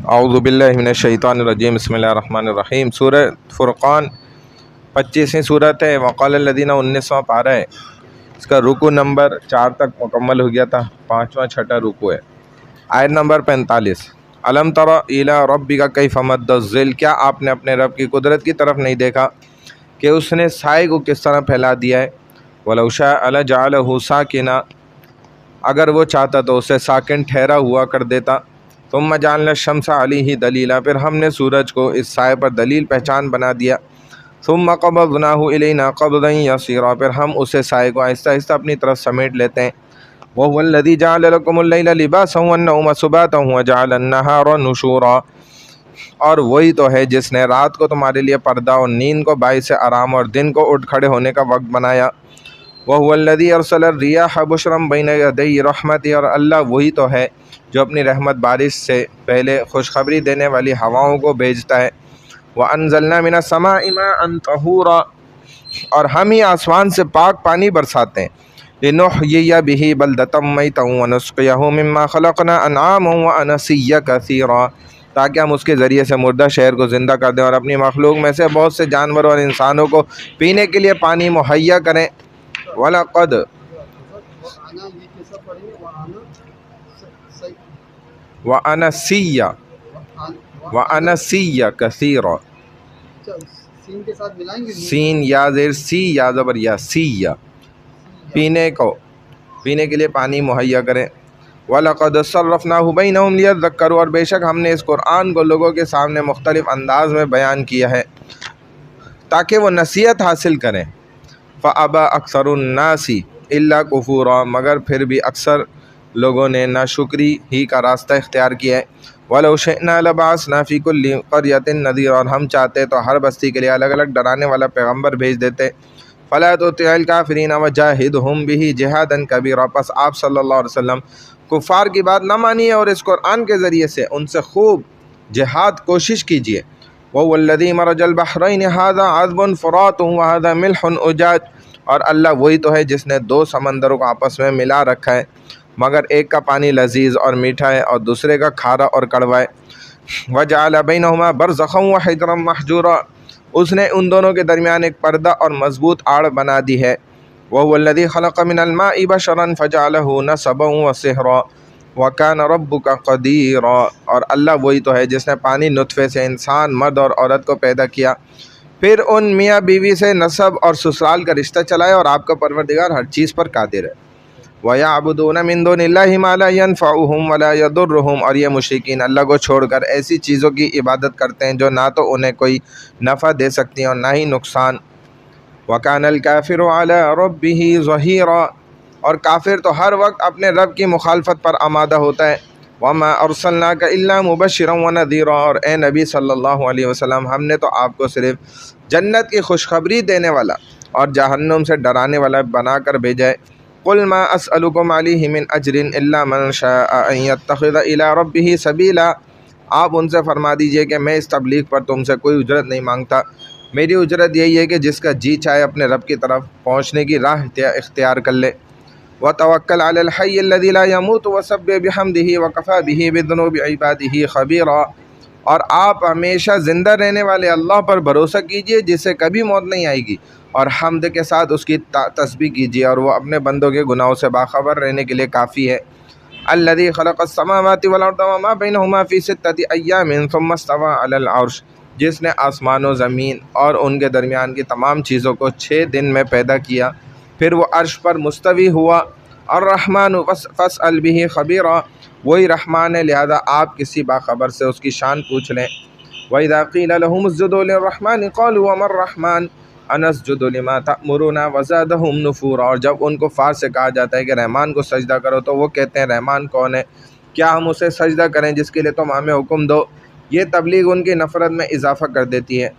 اعوذ باللہ من الشیطان الرجیم بسم اللہ الرحمن الرحیم۔ سورہ فرقان 25ویں صورت ہے۔ وقال الذین 19واں پارہ ہے، اس کا رکوع نمبر 4 تک مکمل ہو گیا تھا، 5واں چھٹا رکوع ہے۔ آیت نمبر 45، الم تر الی ربک کیف مد الظل، کیا آپ نے اپنے رب کی قدرت کی طرف نہیں دیکھا کہ اس نے سائے کو کس طرح پھیلا دیا ہے۔ ولو شاء لجعلہ ساکنا، اگر وہ چاہتا تو اسے ساکن ٹھہرا ہوا کر دیتا۔ ثم جعلنا الشمس علیہ دلیلا، پھر ہم نے سورج کو اس سائے پر دلیل پہچان بنا دیا۔ ثم قبضناہ الینا قبضا یسیرا، پھر ہم اسے سائے کو آہستہ آہستہ اپنی طرف سمیٹ لیتے ہیں۔ وہو الذی جعل لکم اللیل لباسا والنوم سباتا وجعل النہار نشورا، اور وہی تو ہے جس نے رات کو تمہارے لیے پردہ اور نیند کو باعث آرام اور دن کو اٹھ کھڑے ہونے کا وقت بنایا۔ وَهُوَ الَّذِي أَرْسَلَ الرِّيَاحَ بُشْرًا بَيْنَ يَدَيْ رَحْمَتِهِ، اور اللہ وہی تو ہے جو اپنی رحمت بارش سے پہلے خوشخبری دینے والی ہواؤں کو بھیجتا ہے۔ وَأَنزَلْنَا مِنَ السَّمَاءِ مَاءً طَهُورًا، اور ہم ہی آسمان سے پاک پانی برساتے ہیں۔ لِنُحْيِيَ بِهِ بَلْدَةً مَيْتًا وَنُسْقِيَهُ مِمَّا خَلَقْنَا أَنْعَامًا وَأَنَاسِيَّ كَثِيرًا، تاکہ ہم اس کے ذریعے سے مردہ شہر کو زندہ کر دیں اور اپنی مخلوق میں سے بہت سے جانوروں اور انسانوں کو پینے کے لیے پانی مہیا کریں۔ وَلَقَدْ وَأَنَاسِيَّ كَثِيرًا، سین یا زیر سی یا زبر یا سیّا، پینے کے لیے پانی مہیا کریں۔ وَلَقَدْ صَرَّفْنَاهُ بَيْنَهُمْ لِيَذَّكَّرُوا، اور بے شک ہم نے اس قرآن کو لوگوں کے سامنے مختلف انداز میں بیان کیا ہے تاکہ وہ نصیحت حاصل کریں۔ فَأَبَى أَكْثَرُ النَّاسِ إِلَّا كُفُورًا، مگر پھر بھی اکثر لوگوں نے ناشکری ہی کا راستہ اختیار کیا ہے۔ وَلَوْ شِئْنَا لَبَعَثْنَا فِي كُلِّ قَرْيَةٍ نَذِيرًا، اور ہم چاہتے تو ہر بستی کے لیے الگ الگ ڈرانے والا پیغمبر بھیج دیتے۔ فَلَا تُطِعِ الْكَافِرِينَ وَجَاهِدْهُمْ بِهِ جِهَادًا كَبِيرًا، پس آپ صلی اللہ علیہ وسلم کفار کی بات نہ مانیے اور اس قرآن کے ذریعے سے ان سے خوب جہاد کوشش کیجیے۔ وَهُوَ الَّذِي مَرَجَ الْبَحْرَيْنِ هَذَا عَذْبٌ فُرَاتٌ وَهَذَا مِلْحٌ أُجَاجٌ، اور اللہ وہی تو ہے جس نے دو سمندروں کو آپس میں ملا رکھا ہے، مگر ایک کا پانی لذیذ اور میٹھا ہے اور دوسرے کا کھارا اور کڑوا ہے۔ وَجَعَلَ بَيْنَهُمَا بَرْزَخًا وَحِجْرًا مَحْجُورًا، اس نے ان دونوں کے درمیان ایک پردہ اور مضبوط آڑ بنا دی ہے۔ وَهُوَ الَّذِي خَلَقَ مِنَ الْمَاءِ بَشَرًا فَجَعَلَهُ نَسَبًا وَصِهْرًا وَكَانَ رَبُّكَ قَدِيرًا، اور اللہ وہی تو ہے جس نے پانی نطفے سے انسان مرد اور عورت کو پیدا کیا، پھر ان میاں بیوی سے نسب اور سسرال کا رشتہ چلایا، اور آپ کا پروردگار ہر چیز پر قادر ہے۔ وَيَعْبُدُونَ مِن دُونِ اللَّهِ مَا لَا يَنفَعُهُمْ وَلَا يَضُرُّهُمْ، اور یہ مشرکین اللہ کو چھوڑ کر ایسی چیزوں کی عبادت کرتے ہیں جو نہ تو انہیں کوئی نفع دے سکتی ہیں اور نہ ہی نقصان۔ وَكَانَ الْكَافِرُ عَلَىٰ رَبِّهِ ظَهِيرًا، اور کافر تو ہر وقت اپنے رب کی مخالفت پر آمادہ ہوتا ہے۔ وَمَا أَرْسَلْنَاكَ إِلَّا مُبَشِّرًا وَنَذِيرًا، اور اے نبی صلی اللہ علیہ وسلم ہم نے تو آپ کو صرف جنت کی خوشخبری دینے والا اور جہنم سے ڈرانے والا بنا کر بھیجا ہے۔ قُلْ مَا أَسْأَلُكُمْ عَلَيْهِ مِنْ أَجْرٍ إِلَّا مَنْ شَاءَ أَنْ يَتَّخِذَ إِلَىٰ رَبِّهِ سَبِيلًا، آپ ان سے فرما دیجئے کہ میں اس تبلیغ پر تم سے کوئی اجرت نہیں مانگتا، میری اجرت یہی ہے کہ جس کا جی چاہے اپنے رب کی طرف پہنچنے کی راہ اختیار کر لے۔ وَتَوَكَّلْ عَلَى الْحَيِّ الَّذِي لَا يَمُوتُ وَسَبِّحْ بِحَمْدِهِ وَكَفَىٰ بِهِ بِذُنُوبِ عِبَادِهِ خَبِيرًا، اور آپ ہمیشہ زندہ رہنے والے اللہ پر بھروسہ کیجئے جسے کبھی موت نہیں آئے گی، اور حمد کے ساتھ اس کی تسبیح کیجیے، اور وہ اپنے بندوں کے گناہوں سے باخبر رہنے کے لیے کافی ہے۔ الذی خلق السماوات والارض وما بینہما فی ستۃ ایام ثم استوى علی العرش، جس نے آسمان و زمین اور ان کے درمیان کی تمام چیزوں کو 6 دن میں پیدا کیا، پھر وہ عرش پر مستوی ہوا۔ الرحمن فاسأل به خبیرا، وہی رحمان ہے لہذا آپ کسی باخبر سے اس کی شان پوچھ لیں۔ وَإِذَا قِيلَ لَهُمُ اسْجُدُوا لِلرَّحْمَنِ قَالُوا وَمَا الرَّحْمَنُ أَنَسْجُدُ لِمَا تَأْمُرُونَا وَزَادَهُمْ نُفُورًا، اور جب ان کو فار سے کہا جاتا ہے کہ رحمان کو سجدہ کرو تو وہ کہتے ہیں رحمان کون ہے، کیا ہم اسے سجدہ کریں جس کے لیے تم ہمیں حکم دو۔ یہ تبلیغ ان کی نفرت میں اضافہ کر دیتی ہے۔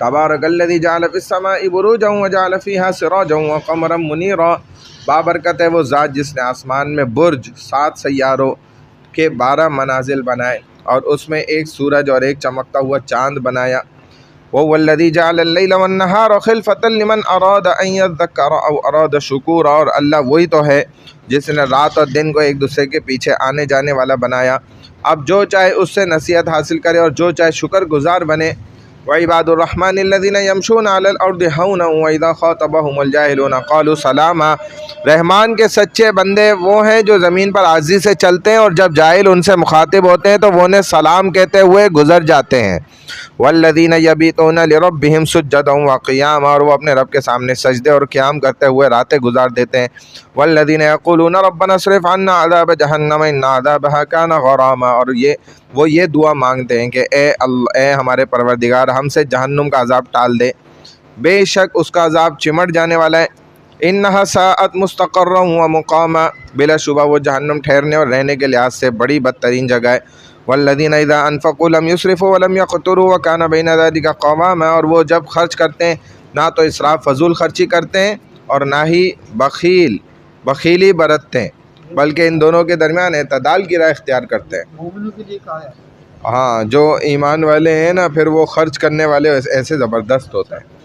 تبارک الذی جعل فی السماء بروجا وجعل فیہا سراجا وقمرا منیرا، بابرکت ہے وہ ذات جس نے آسمان میں برج 7 سیاروں کے 12 منازل بنائے اور اس میں ایک سورج اور ایک چمکتا ہوا چاند بنایا۔ وهو الذي جعل الليل والنهار خلفة لمن أراد أن يذكر أو أراد شكورا، اور اللہ وہی تو ہے جس نے رات اور دن کو ایک دوسرے کے پیچھے آنے جانے والا بنایا، اب جو چاہے اس سے نصیحت حاصل کرے اور جو چاہے شکر گزار بنے۔ وعباد الرحمن الذين يمشون على الارض هونا واذا خاطبهم الجاهلون قالوا سلاما، رحمان کے سچے بندے وہ ہیں جو زمین پر عاجزی سے چلتے ہیں اور جب جاہل ان سے مخاطب ہوتے ہیں تو وہ انہیں سلام کہتے ہوئے گزر جاتے ہیں۔ والذین یبیتون لربهم سجدا وقیاما، اور وہ اپنے رب کے سامنے سجدے اور قیام کرتے ہوئے راتیں گزار دیتے ہیں۔ والذین یقولون ربنا اصرف عنا عذاب جہنم ان عذابها کان غراما، اور وہ یہ دعا مانگتے ہیں کہ اے ہمارے پروردگار ہم سے جہنم کا عذاب ٹال دے، بے شک اس کا عذاب چمٹ جانے والا ہے۔ انہا ساعت مستقرا و مقاما، بلا شبہ وہ جہنم ٹھہرنے اور رہنے کے لحاظ سے بڑی بدترین جگہ ہے۔ والذین اذا انفقوا لم یسرفوا ولم یقتروا وکان بین ذلک قواما، اور وہ جب خرچ کرتے ہیں نہ تو اسراف فضول خرچی کرتے ہیں اور نہ ہی بخیلی برتتے ہیں، بلکہ ان دونوں کے درمیان اعتدال کی راہ اختیار کرتے ہیں۔ مومنوں کے لیے کہا ہے۔ ہاں، جو ایمان والے ہیں نا پھر وہ خرچ کرنے والے ایسے زبردست ہوتا ہے۔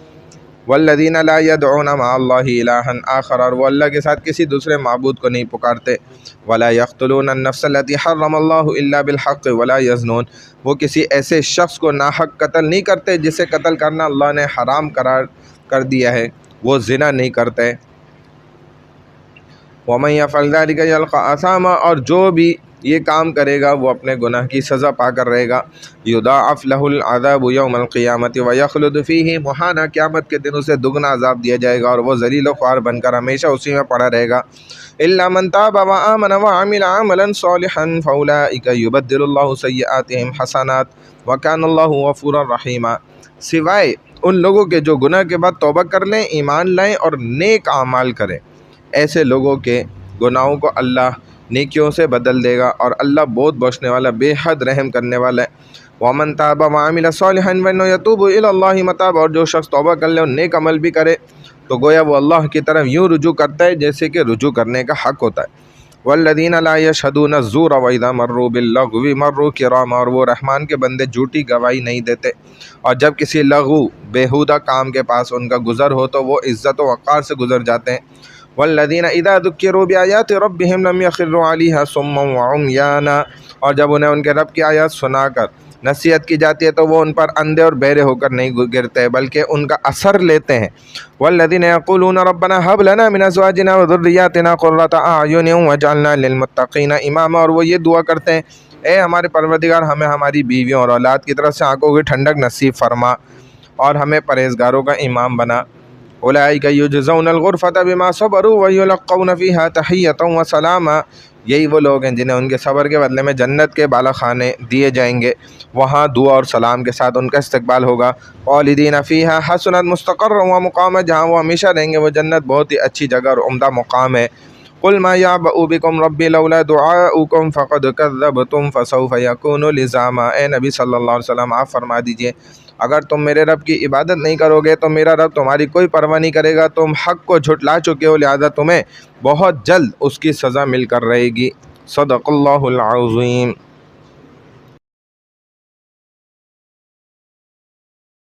والذین لا يدعون مع اللہ الہا آخر، اور وہ اللہ کے ساتھ کسی دوسرے معبود کو نہیں پکارتے۔ ولا يقتلون النفس التي حرم اللہ الا بالحق ولا يزنون، وہ کسی ایسے شخص کو ناحق قتل نہیں کرتے جسے قتل کرنا اللہ نے حرام قرار کر دیا ہے، وہ زنا نہیں کرتے۔ ومن يفعل ذلك يلقى اثاما، اور جو بھی یہ کام کرے گا وہ اپنے گناہ کی سزا پا کر رہے گا۔ یضاعف له العذاب یوم القیامت ویخلد فیہ مہانا، قیامت کے دن اسے دگنا عذاب دیا جائے گا اور وہ ذلیل و خوار بن کر ہمیشہ اسی میں پڑا رہے گا۔ الا من تاب وآمن وعمل عملا صالحا فاولئک یبدل اللہ سیئاتہم حسنات وکان اللہ غفورا رحیما، سوائے ان لوگوں کے جو گناہ کے بعد توبہ کر لیں، ایمان لائیں اور نیک اعمال کریں، ایسے لوگوں کے گناہوں کو اللہ نیکیوں سے بدل دے گا اور اللہ بہت بخشنے والا بے حد رحم کرنے والا ہے۔ وَمَن تَابَ وَعَمِلَ صَالِحًا فَإِنَّهُ يَتُوبُ إِلَى اللَّهِ مَتَابًا، اور جو شخص توبہ کر لے اور نیک عمل بھی کرے تو گویا وہ اللہ کی طرف یوں رجوع کرتا ہے جیسے کہ رجوع کرنے کا حق ہوتا ہے۔ وَالَّذِينَ لَا يَشْهَدُونَ الزُّورَ وَإِذَا مَرُّوا بِاللَّغْوِ مَرُّوا كِرَامًا، اور وہ رحمان کے بندے جھوٹی گواہی نہیں دیتے اور جب کسی لغو بیہودہ کام کے پاس ان کا گزر ہو تو وہ عزت و وقار سے گزر جاتے ہیں۔ والذین اذا ذکروا بآیات ربهم لم یخروا علیہا صما وعمیانا، اور جب انہیں ان کے رب کی آیات سنا کر نصیحت کی جاتی ہے تو وہ ان پر اندھے اور بہرے ہو کر نہیں گرتے بلکہ ان کا اثر لیتے ہیں۔ والذین یقولون ربنا هب لنا من ازواجنا وذریاتنا قرۃ اعین واجعلنا للمتقین اماما، اور وہ یہ دعا کرتے ہیں اے ہمارے پروردگار ہمیں ہماری بیویوں اور اولاد کی طرف سے آنکھوں کی ٹھنڈک نصیب فرما اور ہمیں پرہیزگاروں کا امام بنا۔ اولئک یجزون الغرفۃ بما صبروا ویلقون فیہا تحیۃ وسلاما، یہی وہ لوگ ہیں جنہیں ان کے صبر کے بدلے میں جنت کے بالا خانے دیے جائیں گے، وہاں دعا اور سلام کے ساتھ ان کا استقبال ہوگا۔ خالدین فیہا حسنت مستقرا ومقاما، جہاں وہ ہمیشہ رہیں گے، وہ جنت بہت ہی اچھی جگہ اور عمدہ مقام ہے۔ قل ما یعبأ بکم ربی لولا دعاؤکم فقد کذبتم فسوف یکون لزاما، اے نبی صلی اللہ علیہ وسلم آپ فرما دیجئے اگر تم میرے رب کی عبادت نہیں کرو گے تو میرا رب تمہاری کوئی پرواہ نہیں کرے گا، تم حق کو جھٹلا چکے ہو لہذا تمہیں بہت جلد اس کی سزا مل کر رہے گی۔ صدق اللہ العظیم۔